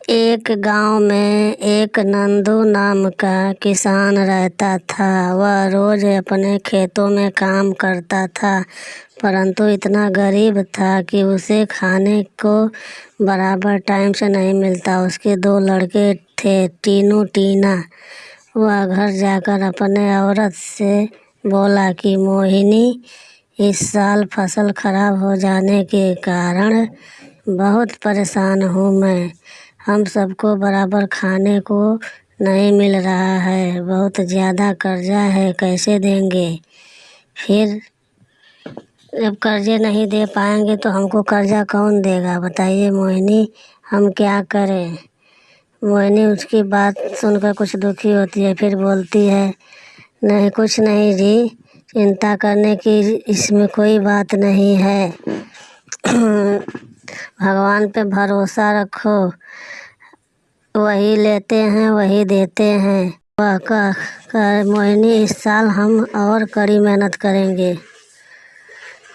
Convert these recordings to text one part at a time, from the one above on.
एक गांव में एक नंदू नाम का किसान रहता था। वह रोज अपने खेतों में काम करता था, परंतु इतना गरीब था कि उसे खाने को बराबर टाइम से नहीं मिलता। उसके दो लड़के थे, टीनू टीना। वह घर जाकर अपने औरत से बोला कि मोहिनी, इस साल फसल खराब हो जाने के कारण बहुत परेशान हूँ मैं। हम सबको बराबर खाने को नहीं मिल रहा है, बहुत ज़्यादा कर्जा है, कैसे देंगे? फिर जब कर्जे नहीं दे पाएंगे तो हमको कर्जा कौन देगा? बताइए मोहिनी, हम क्या करें? मोहिनी उसकी बात सुनकर कुछ दुखी होती है, फिर बोलती है, नहीं कुछ नहीं जी, चिंता करने की इसमें कोई बात नहीं है। भगवान पे भरोसा रखो, वही लेते हैं वही देते हैं। वह कह मोहिनी, इस साल हम और कड़ी मेहनत करेंगे,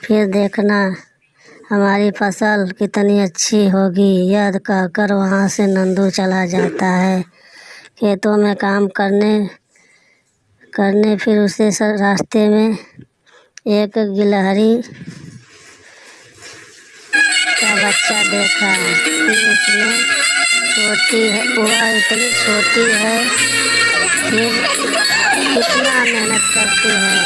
फिर देखना हमारी फसल कितनी अच्छी होगी। यह कहकर वहाँ से नंदू चला जाता है खेतों में काम करने। फिर उसे रास्ते में एक गिलहरी का बच्चा देखा। फिर उसने छोटी है, वह इतनी छोटी है, फिर कितना मेहनत करती है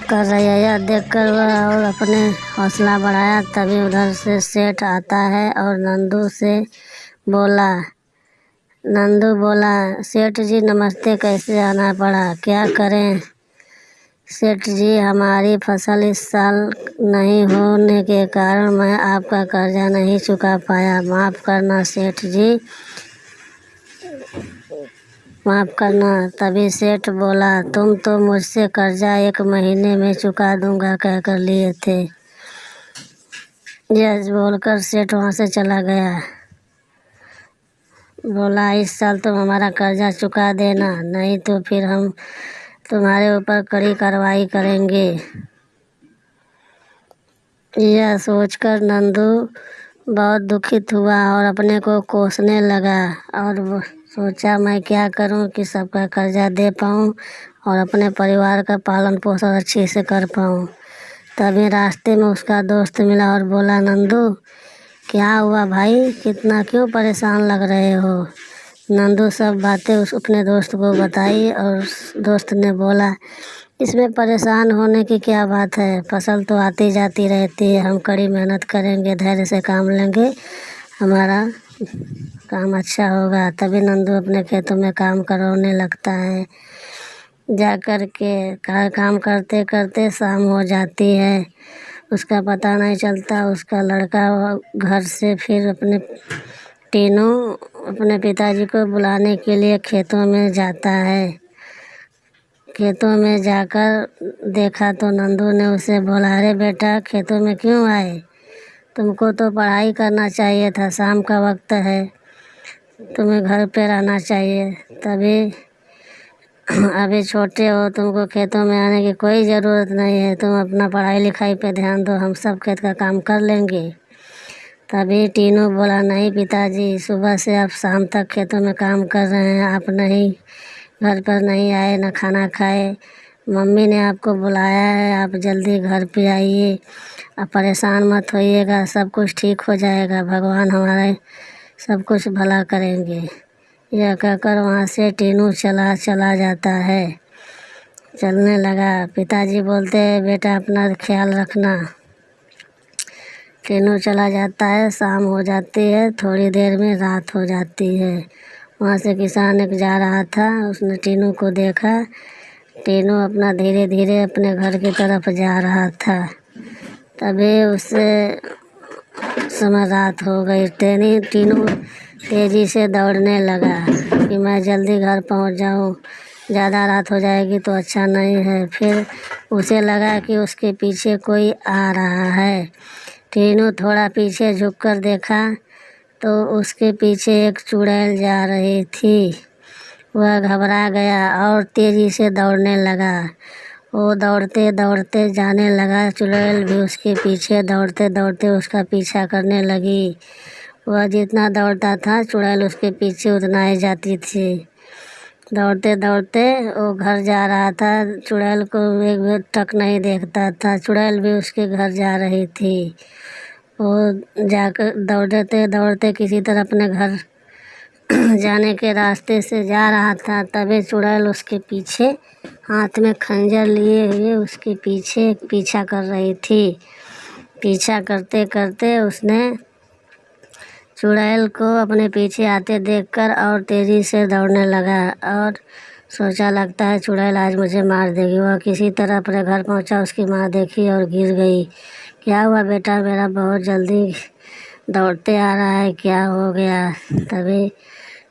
कर रही है। यह देखकर वह और अपने हौसला बढ़ाया। तभी उधर से सेठ आता है और नंदू बोला, सेठ जी नमस्ते, कैसे आना पड़ा? क्या करें सेठ जी, हमारी फसल इस साल नहीं होने के कारण मैं आपका कर्जा नहीं चुका पाया, माफ़ करना सेठ जी, माफ़ करना। तभी सेठ बोला, तुम तो मुझसे कर्जा 1 महीने में चुका दूंगा कहकर लिए थे। यह बोलकर सेठ वहाँ से चला गया। बोला, इस साल तुम हमारा कर्जा चुका देना, नहीं तो फिर हम तुम्हारे ऊपर कड़ी कार्रवाई करेंगे। यह सोचकर नंदू बहुत दुखित हुआ और अपने को कोसने लगा और वो सोचा, मैं क्या करूं कि सबका कर्जा दे पाऊं और अपने परिवार का पालन पोषण अच्छे से कर पाऊं। तभी रास्ते में उसका दोस्त मिला और बोला, नंदू क्या हुआ भाई, कितना क्यों परेशान लग रहे हो? नंदू सब बातें अपने दोस्त को बताई और दोस्त ने बोला, इसमें परेशान होने की क्या बात है, फसल तो आती जाती रहती है, हम कड़ी मेहनत करेंगे, धैर्य से काम लेंगे, हमारा काम अच्छा होगा। तभी नंदू अपने खेतों में काम करने लगता है। जा कर के काम करते करते शाम हो जाती है, उसका पता नहीं चलता। उसका लड़का घर से फिर टीनू अपने पिताजी को बुलाने के लिए खेतों में जाता है। खेतों में जाकर देखा तो नंदू ने उसे बोला, अरे बेटा, खेतों में क्यों आए? तुमको तो पढ़ाई करना चाहिए था, शाम का वक्त है, तुम्हें घर पे रहना चाहिए। तभी अभी छोटे हो, तुमको खेतों में आने की कोई ज़रूरत नहीं है, तुम अपना पढ़ाई लिखाई पे ध्यान दो, हम सब खेत का काम कर लेंगे। तभी टीनू बोला, नहीं पिताजी, सुबह से आप शाम तक खेतों में काम कर रहे हैं, आप नहीं घर पर नहीं आए, ना खाना खाए, मम्मी ने आपको बुलाया है, आप जल्दी घर पे आइए, आप परेशान मत होइएगा, सब कुछ ठीक हो जाएगा, भगवान हमारे सब कुछ भला करेंगे। यह कहकर वहाँ से टीनू चला जाता है। चलने लगा। पिताजी बोलते हैं, बेटा अपना ख्याल रखना। टीनू चला जाता है। शाम हो जाती है, थोड़ी देर में रात हो जाती है। वहाँ से किसान एक जा रहा था, उसने टीनू को देखा। टीनू अपना धीरे धीरे अपने घर की तरफ जा रहा था। तभी उससे समय रात हो गई। टीनू तेज़ी से दौड़ने लगा कि मैं जल्दी घर पहुंच जाऊं, ज़्यादा रात हो जाएगी तो अच्छा नहीं है। फिर उसे लगा कि उसके पीछे कोई आ रहा है। टीनू थोड़ा पीछे झुककर देखा तो उसके पीछे एक चुड़ैल जा रही थी। वह घबरा गया और तेज़ी से दौड़ने लगा। वो दौड़ते दौड़ते जाने लगा, चुड़ैल भी उसके पीछे दौड़ते दौड़ते उसका पीछा करने लगी। वह जितना दौड़ता था चुड़ैल उसके पीछे उतना ही जाती थी। दौड़ते दौड़ते वो घर जा रहा था, चुड़ैल को एक भी तक नहीं देखता था, चुड़ैल भी उसके घर जा रही थी। वो जाकर दौड़ते दौड़ते किसी तरह अपने घर जाने के रास्ते से जा रहा था, तभी चुड़ैल उसके पीछे हाथ में खंजर लिए हुए उसके पीछे पीछा कर रही थी। पीछा करते करते उसने चुड़ैल को अपने पीछे आते देखकर और तेज़ी से दौड़ने लगा और सोचा लगता है चुड़ैल आज मुझे मार देगी। वह किसी तरह अपने घर पहुंचा, उसकी माँ देखी और गिर गई। क्या हुआ बेटा, मेरा बहुत जल्दी दौड़ते आ रहा है, क्या हो गया? तभी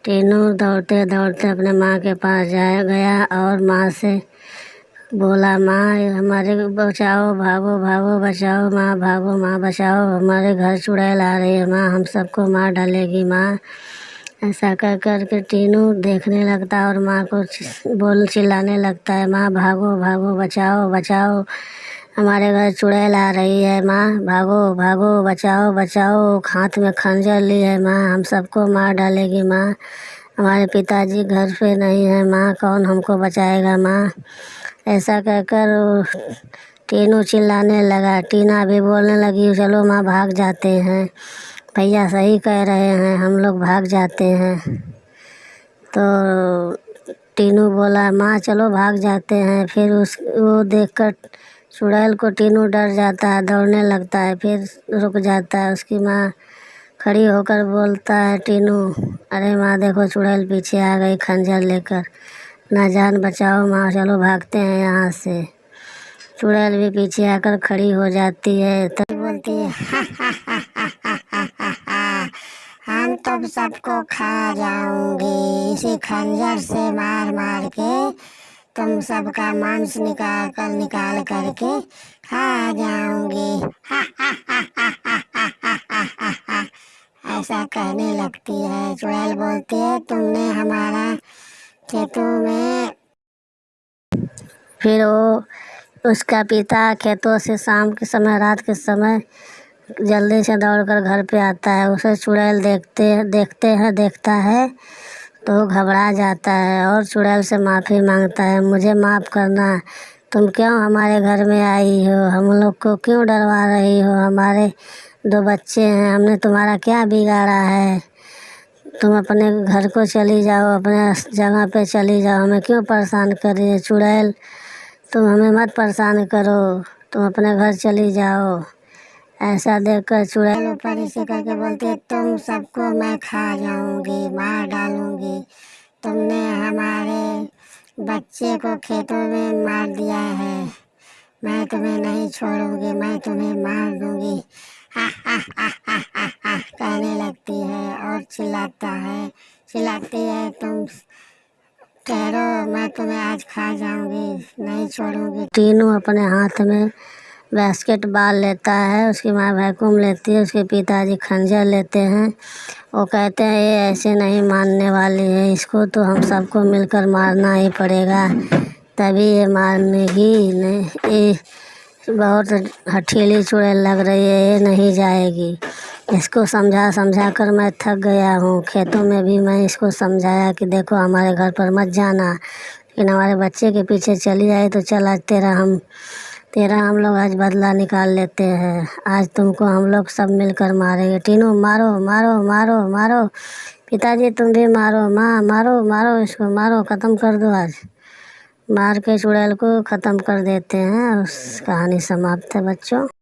टीनू दौड़ते दौड़ते अपने माँ के पास गया और माँ से बोला, माँ हमारे बचाओ, भागो भागो, बचाओ माँ, भागो माँ, बचाओ, हमारे घर चुड़ैल आ रही है माँ, हम सबको मार डालेगी माँ। ऐसा कर कर के टीनू देखने लगता और माँ को चिल्लाने लगता है, माँ भागो भागो, बचाओ बचाओ, हमारे घर चुड़ैल आ रही है माँ, भागो भागो, बचाओ बचाओ, हाथ में खंजर ली है माँ, हम सबको मार डालेगी माँ, हमारे पिताजी घर पे नहीं है माँ, कौन हमको बचाएगा माँ। ऐसा कहकर टीनू चिल्लाने लगा। टीना भी बोलने लगी, चलो माँ भाग जाते हैं, भैया सही कह रहे हैं, हम लोग भाग जाते हैं। तो टीनू बोला, माँ चलो भाग जाते हैं। फिर वो देखकर चुड़ैल को टीनू डर जाता है, दौड़ने लगता है, फिर रुक जाता है। उसकी माँ खड़ी होकर बोलता है, टीनू अरे माँ देखो चुड़ैल पीछे आ गई खंजर लेकर, ना जान बचाओ माँ, चलो भागते हैं यहाँ से। चुड़ैल भी पीछे आकर खड़ी हो जाती है, तब बोलती है, हम तुम सबको खा जाऊंगी, इसी खंजर से मार मार के तुम सबका मांस निकाल करके खा जाऊंगी। ऐसा कहने लगती है। चुड़ैल बोलती है, तुमने हमारा खेतों में। फिर वो उसका पिता खेतों से शाम के समय, रात के समय जल्दी से दौड़कर घर पे आता है। उसे चुड़ैल देखता है तो घबरा जाता है और चुड़ैल से माफ़ी मांगता है, मुझे माफ़ करना, तुम क्यों हमारे घर में आई हो, हम लोग को क्यों डरवा रही हो, हमारे 2 बच्चे हैं, हमने तुम्हारा क्या बिगाड़ा है, तुम अपने घर को चली जाओ, अपने जगह पे चली जाओ, हमें क्यों परेशान कर रही है चुड़ैल, तुम हमें मत परेशान करो, तुम अपने घर चली जाओ। ऐसा देखकर चुड़ैल ऊपर इसे करके बोलती है, तुम सबको मैं खा जाऊंगी, मार डालूंगी, तुमने हमारे बच्चे को खेतों में मार दिया है, मैं तुम्हें नहीं छोड़ूंगी, मैं तुम्हें मार दूंगी। कहने लगती है और चिल्लाती है, तुम ठहरो, मैं तुम्हें आज खा जाऊंगी, नहीं छोड़ूंगी। टीनू अपने हाथ में बास्केटबॉल लेता है, उसकी माँ वैक्यूम लेती है, उसके पिताजी खंजर लेते हैं। वो कहते हैं ये ऐसे नहीं मानने वाली है, इसको तो हम सबको मिलकर मारना ही पड़ेगा, तभी ये मानेगी, नहीं ये बहुत हठीली चुड़ैल लग रही है, ये नहीं जाएगी। इसको समझा कर मैं थक गया हूँ, खेतों में भी मैं इसको समझाया कि देखो हमारे घर पर मत जाना, लेकिन हमारे बच्चे के पीछे चली आई तो चल आज तेरा हम लोग आज बदला निकाल लेते हैं, आज तुमको हम लोग सब मिलकर मारेंगे। टीनू मारो मारो मारो मारो, पिताजी तुम भी मारो, माँ मारो मारो, इसको मारो, ख़त्म कर दो आज। मार के चुड़ैल को ख़त्म कर देते हैं। उस कहानी समाप्त है बच्चों।